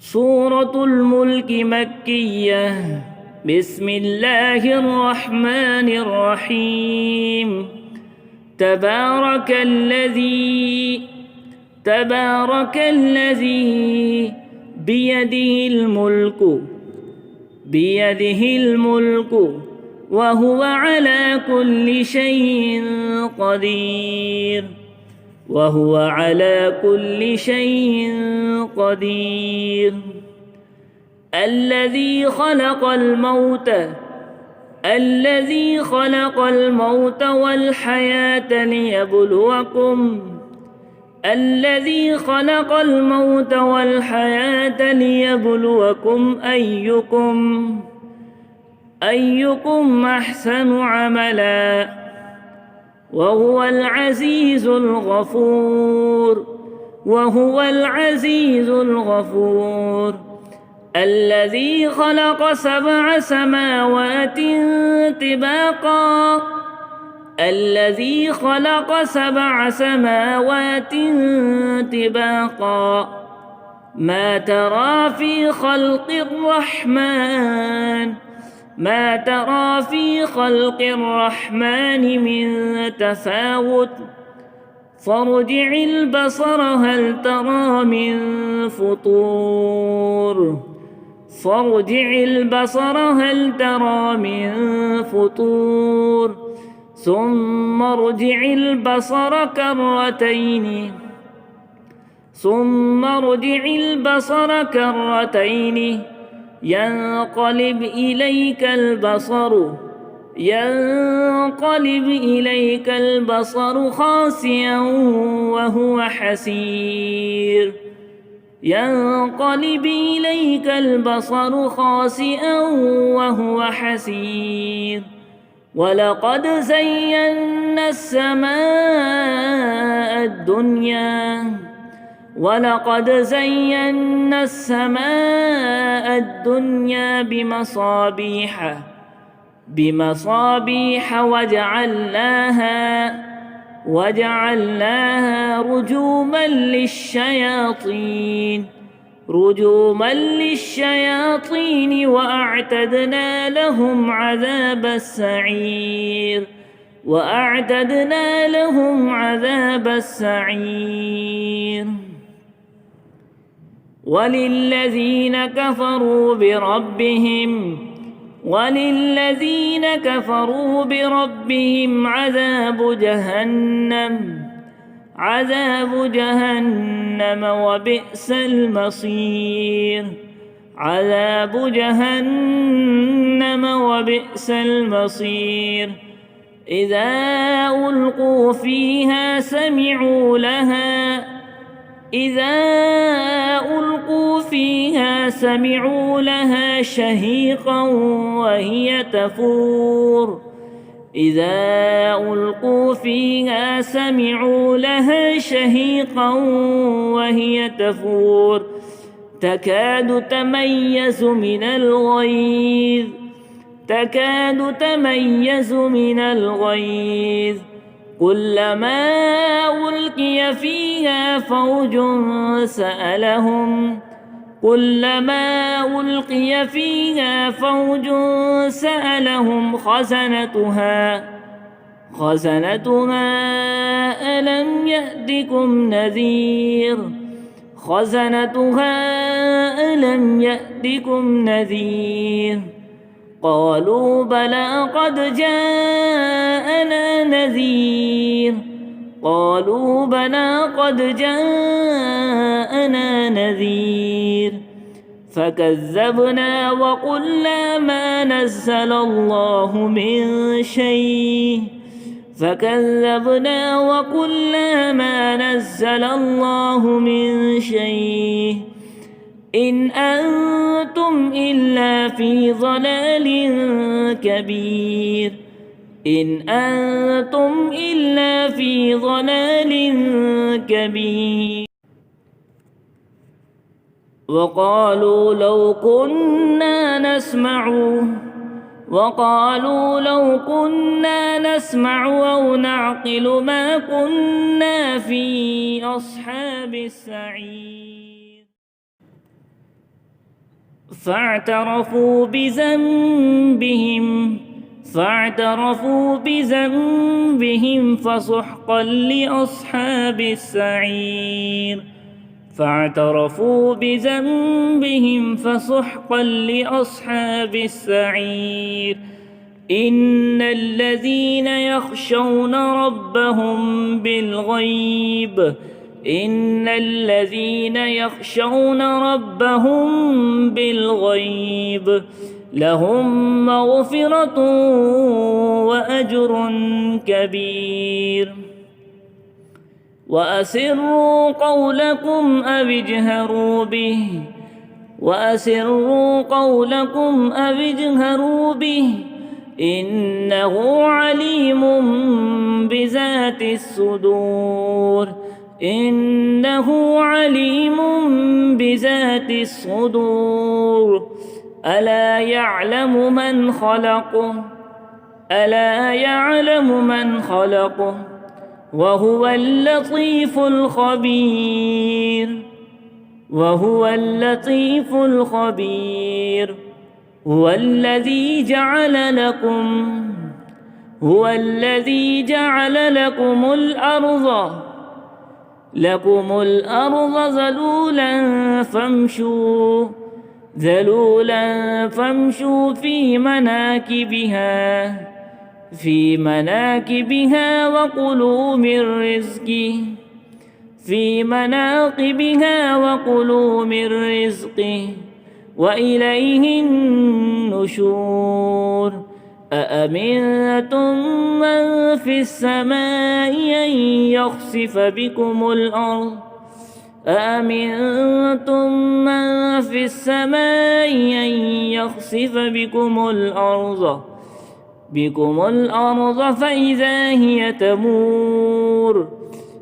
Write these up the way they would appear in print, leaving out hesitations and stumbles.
سورة الملك مكية. بسم الله الرحمن الرحيم. تبارك الذي بيده الملك وهو على كل شيء قدير الذي خلق الموت والحياة ليبلوكم أيكم أحسن عملا وهو العزيز الغفور الذي خلق سبع سماوات طباقا ما ترى في خلق الرحمن من تفاوت فارجع البصر هل ترى من فطور ثم ارجع البصر كرتين ينقلب إليك البصر خاسئا وهو حسير ولقد زينا السماء الدنيا بمصابيح وجعلناها رجوما للشياطين وأعتدنا لهم عذاب السعير وللذين كفروا بربهم عذاب جهنم وبئس المصير إذا ألقوا فيها سمعوا لها شهيقا وهي تفور تكاد تميز من الغيظ كلما ألقي فيها فوج سألهم خزنتها ألم يأتكم نذير قالوا بلى قد جاءنا نذير فكذبنا وقلنا ما نزل الله من شيء إن أنتم إلا في ضلال كبير وقالوا لو كنا نسمع أو نعقل ما كنا في أصحاب السعير فاعترفوا بذنبهم فسحقا لأصحاب السعير. فاعترفوا بذنبهم فسحقا لأصحاب السعير. إن الذين يخشون ربهم بالغيب لهم مغفرة وأجر كبير. وأسروا قولكم أو اجهروا به إنه عليم بذات الصدور. ألا يعلم من خلق وهو اللطيف الخبير. هو الذي جعل لكم الأرض ذلولا فامشوا في مناكبها وكلوا من رزقه وإليه النشور. أأمنتم من في السماء أن يخسف بكم الأرض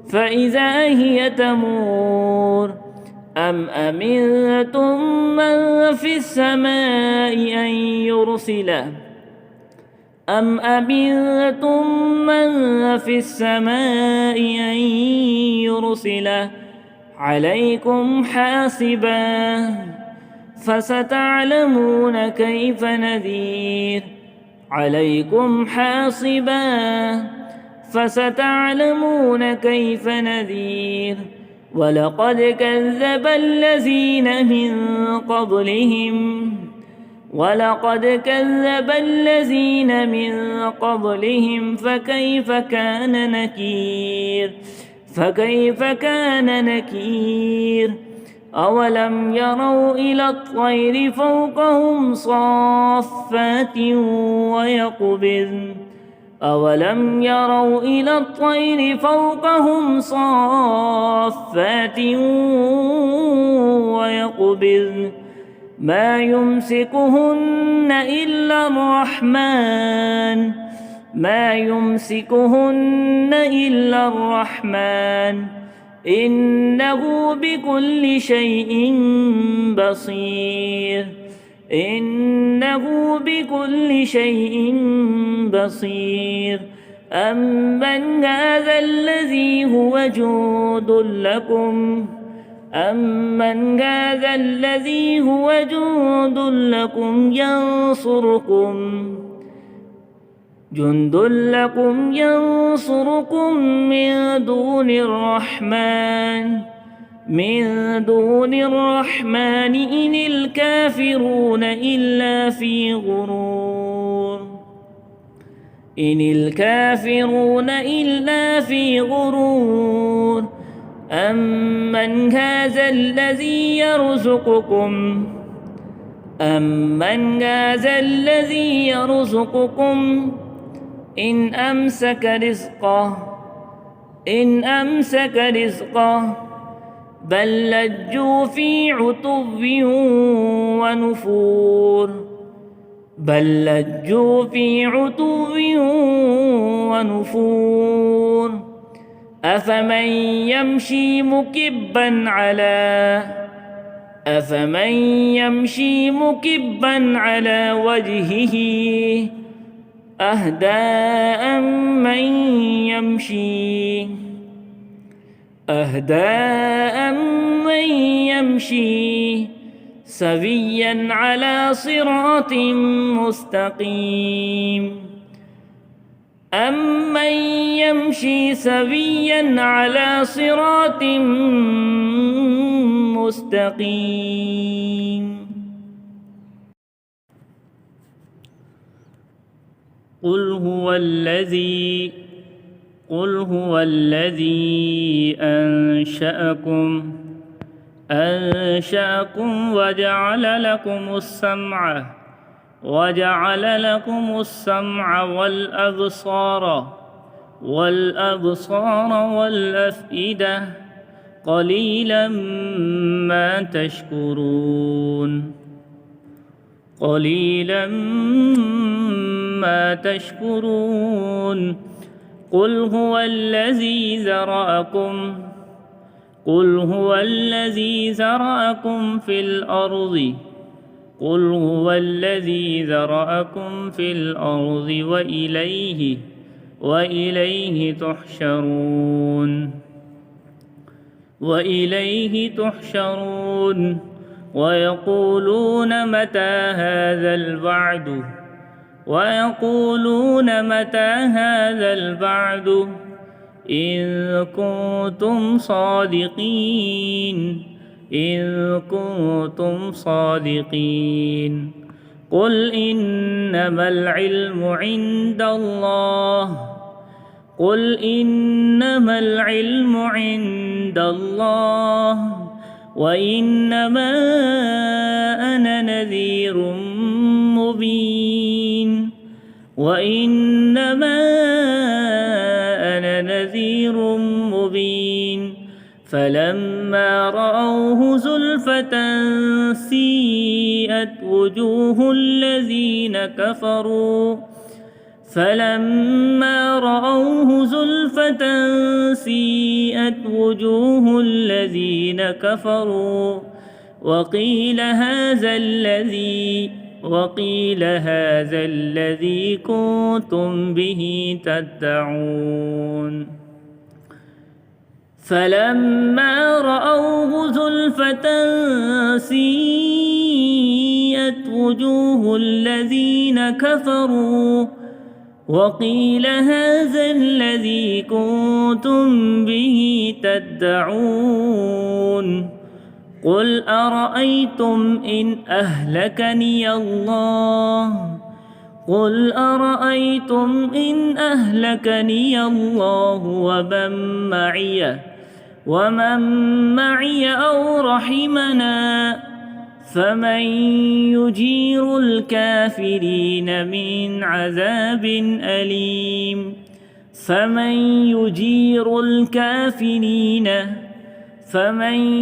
فإذا هي تمور. أم أمنتم من في السماء أن يرسل عليكم حاصبا فستعلمون كيف نذير. ولقد كذب الذين من قبلهم فكيف كان نكير. أولم يروا إلى الطير فوقهم صافات ويقبضن ما يمسكهن إلا الرحمن إنه بكل شيء بصير. أمن هذا الذي هو جند لكم ينصركم من دون الرحمن إن الكافرون إلا في غرور. أمن هذا الذي يرزقكم إن أمسك رزقه بل لجوا في عتو ونفور. أفمن يمشي مكبا على وجهه أهدى أم من يمشي سويا على صراط مستقيم أمن يمشي سويا على صراط مستقيم قل هو الذي أنشأكم وجعل لكم السمع والأبصار والأفئدة قليلا ما تشكرون قل هو الذي ذرأكم في الأرض وإليه تحشرون ويقولون متى هذا البعد إن كنتم صادقين قل إنما العلم عند الله وإنما أنا نذير مبين فلما رأوه زلفة سيئت وجوه الذين كفروا وقيل هذا الذي كنتم به تدعون فلما رأوه زلفة سيئت وجوه الذين كفروا وقيل هذا الذي كنتم به تدعون قل أرأيتم إن أهلكني الله ومن معي أو رحمنا فمن يجير الكافرين من عذاب أليم فمن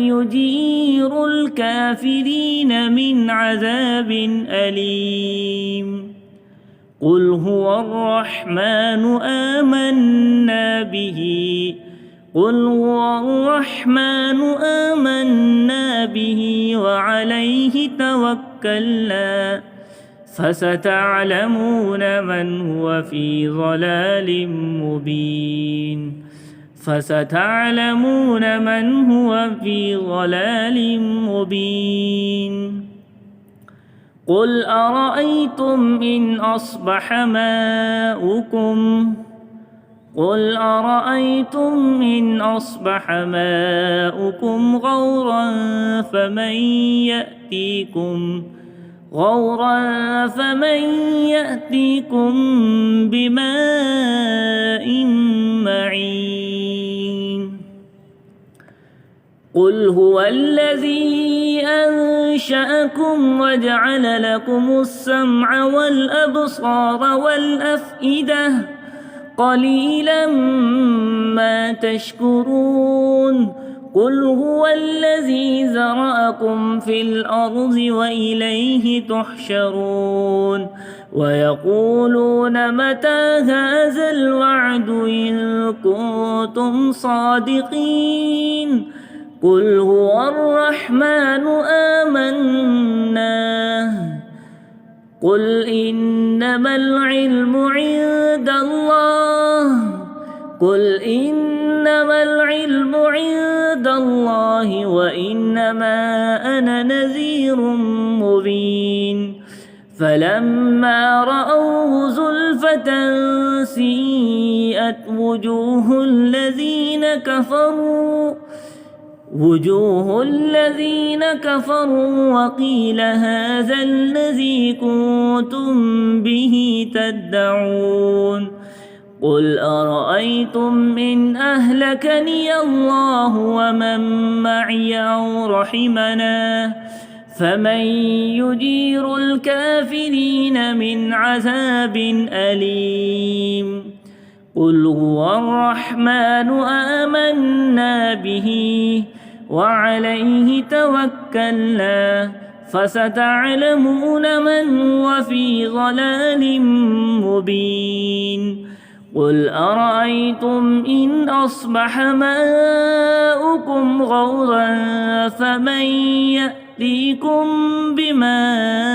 يجير الكافرين من عذاب أليم قل هو الرحمن آمنا به وعليه توكلنا فستعلمون من هو في ضلال مبين قل أرأيتم إن أصبح ماؤكم غورا فمن يأتيكم بماء معين قل هو الذي أنشأكم وجعل لكم السمع والأبصار والأفئدة قليلا ما تشكرون قل هو الذي ذرأكم في الأرض وإليه تحشرون ويقولون متى هذا الوعد إن كنتم صادقين قل هو الرحمن آمنا قل إنما العلم عند الله عباد الله وإنما أنا نذير مبين فلما رأوه زلفة سيئت وجوه الذين كفروا وقيل هذا الذي كنتم به تدعون قل أرأيتم إن أهلكني الله ومن معي أو رحمنا فمن يجير الكافرين من عذاب أليم قل هو الرحمن آمنا به وعليه توكلنا فستعلمون من هو في ضلال مبين قل أرأيتم إن أصبح ماؤكم غورا فمن يأتيكم بماء